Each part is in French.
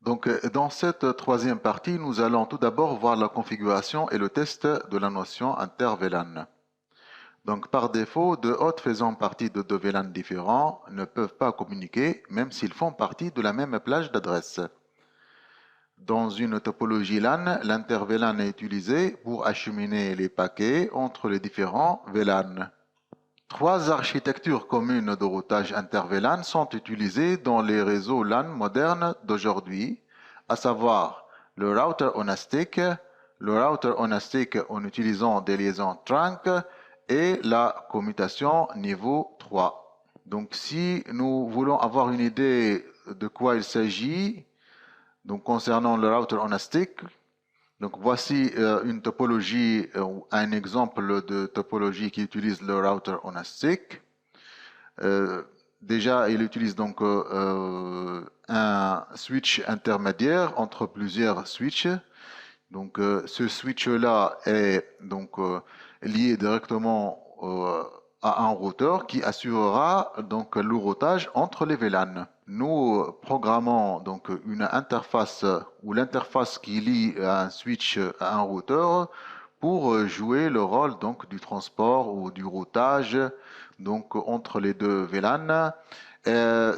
Donc, dans cette troisième partie, nous allons tout d'abord voir la configuration et le test de la notion inter-VLAN. Donc, par défaut, deux hôtes faisant partie de deux VLAN différents ne peuvent pas communiquer, même s'ils font partie de la même plage d'adresse. Dans une topologie LAN, l'inter-VLAN est utilisé pour acheminer les paquets entre les différents VLAN. Trois architectures communes de routage inter-VLAN sont utilisées dans les réseaux LAN modernes d'aujourd'hui, à savoir le router on a stick, le router on a stick en utilisant des liaisons trunk et la commutation niveau 3. Donc si nous voulons avoir une idée de quoi il s'agit, donc concernant le router on a stick, donc voici une topologie, un exemple de topologie qui utilise le router on a stick. Déjà, il utilise donc un switch intermédiaire entre plusieurs switches. Donc, ce switch-là est donc lié directement à un routeur qui assurera donc le routage entre les VLAN. Nous programmons donc une interface ou l'interface qui lie un switch à un routeur pour jouer le rôle donc du transport ou du routage donc entre les deux VLAN.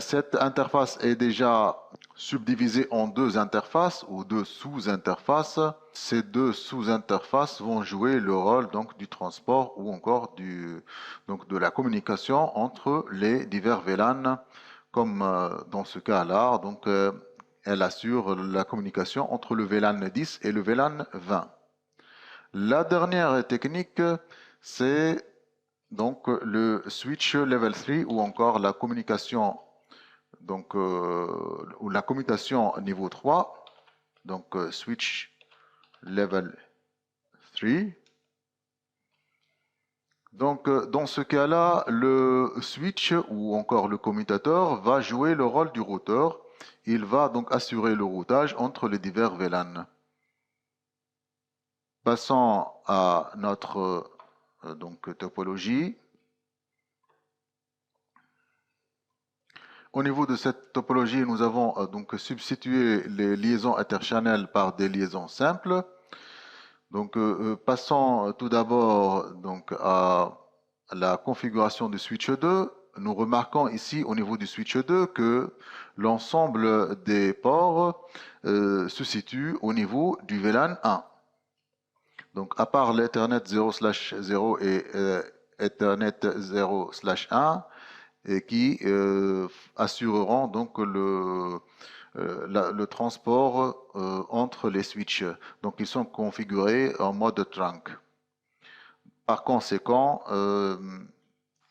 Cette interface est déjà subdivisée en deux interfaces ou deux sous-interfaces. Ces deux sous-interfaces vont jouer le rôle donc du transport ou encore donc de la communication entre les divers VLAN, comme dans ce cas-là. Donc, elle assure la communication entre le VLAN 10 et le VLAN 20. La dernière technique, c'est donc le switch level 3 ou encore la communication donc ou la commutation niveau 3, donc switch level 3. Donc dans ce cas-là, le switch ou encore le commutateur va jouer le rôle du routeur. Il va donc assurer le routage entre les divers VLAN. Passons à notre donc topologie. Au niveau de cette topologie, nous avons donc substitué les liaisons interchannel par des liaisons simples. Donc, passons tout d'abord donc à la configuration du switch 2. Nous remarquons ici au niveau du switch 2 que l'ensemble des ports se situe au niveau du VLAN 1. Donc, à part l'Ethernet 0/0 et Ethernet 0/1, et qui assureront donc le transport entre les switches. Donc ils sont configurés en mode trunk. Par conséquent,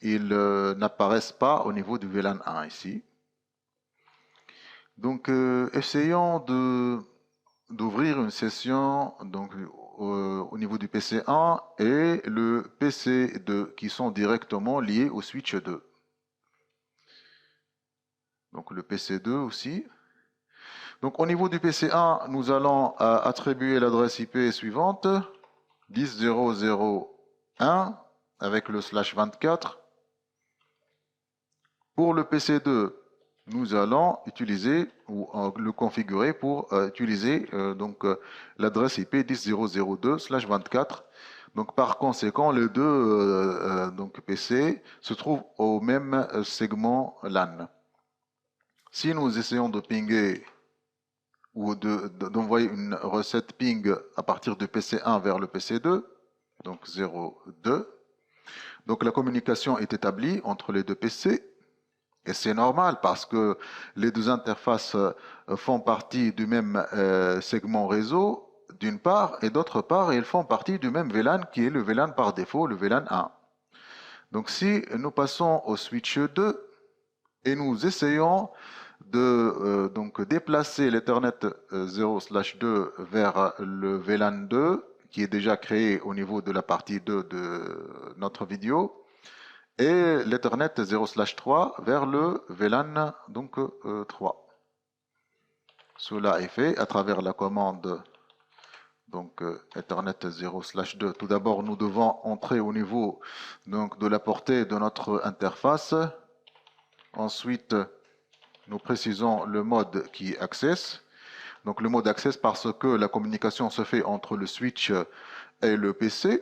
ils n'apparaissent pas au niveau du VLAN 1 ici. Donc essayons d'ouvrir une session donc, au niveau du PC1 et le PC2 qui sont directement liés au switch 2. Donc le PC2 aussi. Donc au niveau du PC1, nous allons attribuer l'adresse IP suivante, 10.0.0.1 avec le /24. Pour le PC2, nous allons utiliser ou le configurer pour utiliser l'adresse IP 10.0.0.2/24. Donc par conséquent, les deux donc PC se trouvent au même segment LAN. Si nous essayons de pinguer ou d'envoyer une recette ping à partir du PC1 vers le PC2, donc 0,2. Donc la communication est établie entre les deux PC, et c'est normal parce que les deux interfaces font partie du même segment réseau, d'une part, et d'autre part, ils font partie du même VLAN qui est le VLAN par défaut, le VLAN 1. Donc si nous passons au switch 2 et nous essayons de donc déplacer l'Ethernet 0/2 vers le VLAN 2 qui est déjà créé au niveau de la partie 2 de notre vidéo et l'Ethernet 0/3 vers le VLAN donc 3. Cela est fait à travers la commande donc Ethernet 0/2. Tout d'abord, nous devons entrer au niveau donc de la portée de notre interface. Ensuite, nous précisons le mode qui est access Donc le mode access parce que la communication se fait entre le switch et le PC.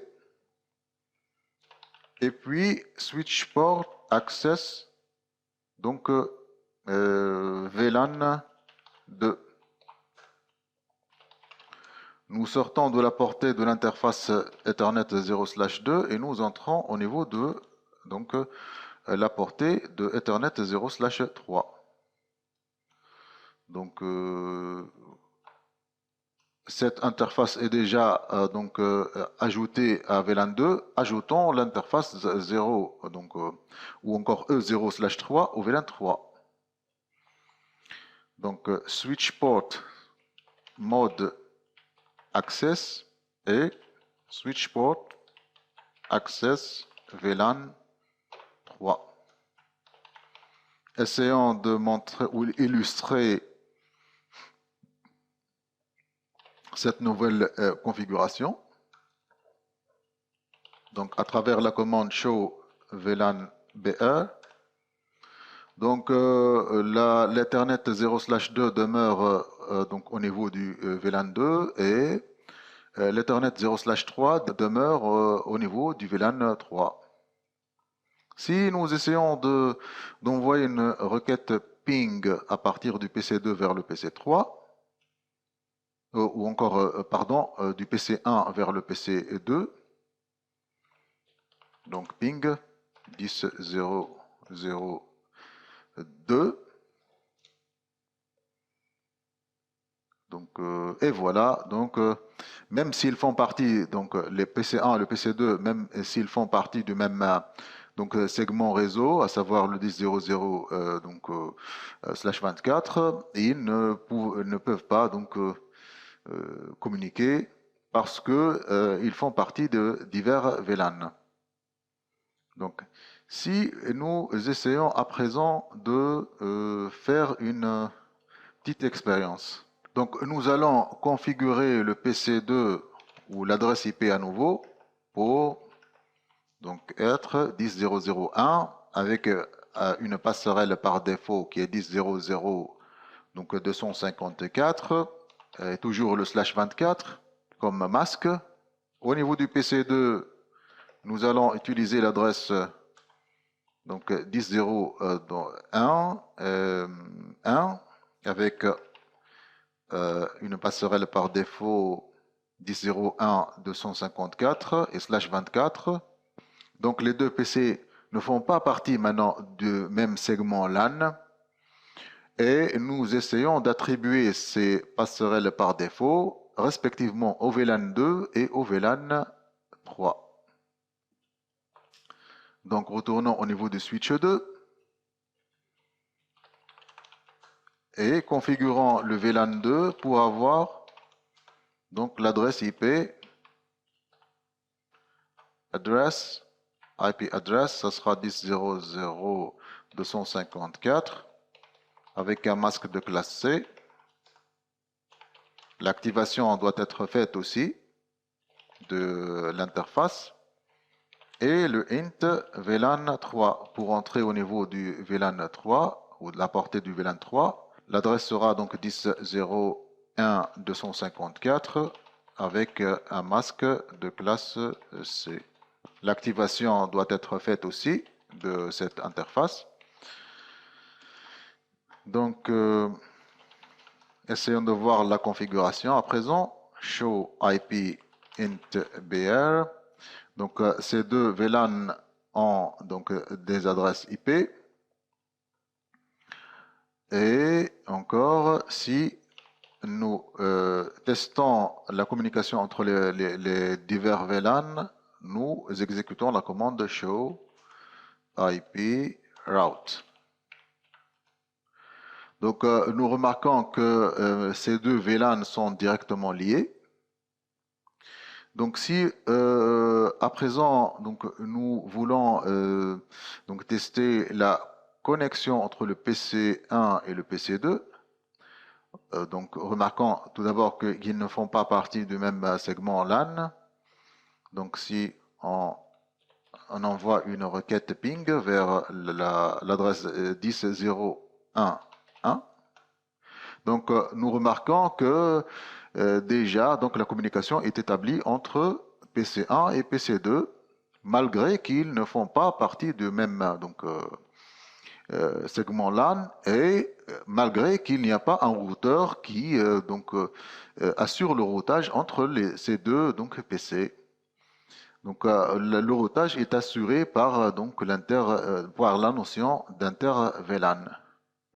Et puis switch port access, donc VLAN 2. Nous sortons de la portée de l'interface Ethernet 0/2 et nous entrons au niveau de donc, la portée de Ethernet 0/3. Donc cette interface est déjà ajoutée à VLAN 2. Ajoutons l'interface 0 ou encore E0/3 au VLAN 3. Donc switch port mode access et switch port access VLAN 3. Essayons de montrer ou illustrer cette nouvelle configuration. Donc à travers la commande show VLAN BE. Donc l'Ethernet 0/2 demeure donc au niveau du VLAN 2 et l'Ethernet 0/3 demeure au niveau du VLAN 3. Si nous essayons d'envoyer une requête ping à partir du PC2 vers le PC3, ou encore, pardon, du PC1 vers le PC2, donc ping 10.0.0.2, donc, et voilà, donc même s'ils font partie, donc les PC1 et le PC2, même s'ils font partie du même segment réseau, à savoir le 10.0.0 /24, ils ne peuvent pas donc communiquer parce que ils font partie de divers VLAN. Donc, si nous essayons à présent de faire une petite expérience. Donc, nous allons configurer le PC2 ou l'adresse IP à nouveau pour donc être 10.0.0.1 avec une passerelle par défaut qui est 10.0.0 donc 254 et toujours le /24 comme masque. Au niveau du PC2, nous allons utiliser l'adresse donc 10.0.1 1 avec une passerelle par défaut 10.0.1 254 et /24. Donc les deux PC ne font pas partie maintenant du même segment LAN et nous essayons d'attribuer ces passerelles par défaut respectivement au VLAN 2 et au VLAN 3. Donc retournons au niveau du switch 2 et configurons le VLAN 2 pour avoir donc l'adresse IP address, ça sera 10.0.0.254 avec un masque de classe C. L'activation doit être faite aussi de l'interface. Et le int VLAN 3 pour entrer au niveau du VLAN 3 ou de la portée du VLAN 3. L'adresse sera donc 10.0.1.254 avec un masque de classe C. L'activation doit être faite aussi de cette interface. Donc, essayons de voir la configuration à présent. Show IP int BR. Donc, ces deux VLAN ont donc des adresses IP. Et encore, si nous testons la communication entre les divers VLAN, nous exécutons la commande show IP route. Donc, nous remarquons que ces deux VLAN sont directement liés. Donc, si à présent donc, nous voulons donc, tester la connexion entre le PC1 et le PC2, donc remarquons tout d'abord qu'ils ne font pas partie du même segment LAN. Donc, si on envoie une requête ping vers l'adresse 10.0.1.1. Donc, nous remarquons que déjà, donc, la communication est établie entre PC1 et PC2, malgré qu'ils ne font pas partie du même segment LAN et malgré qu'il n'y a pas un routeur qui assure le routage entre ces deux PC. Donc, le routage est assuré par par la notion d'inter-VLAN.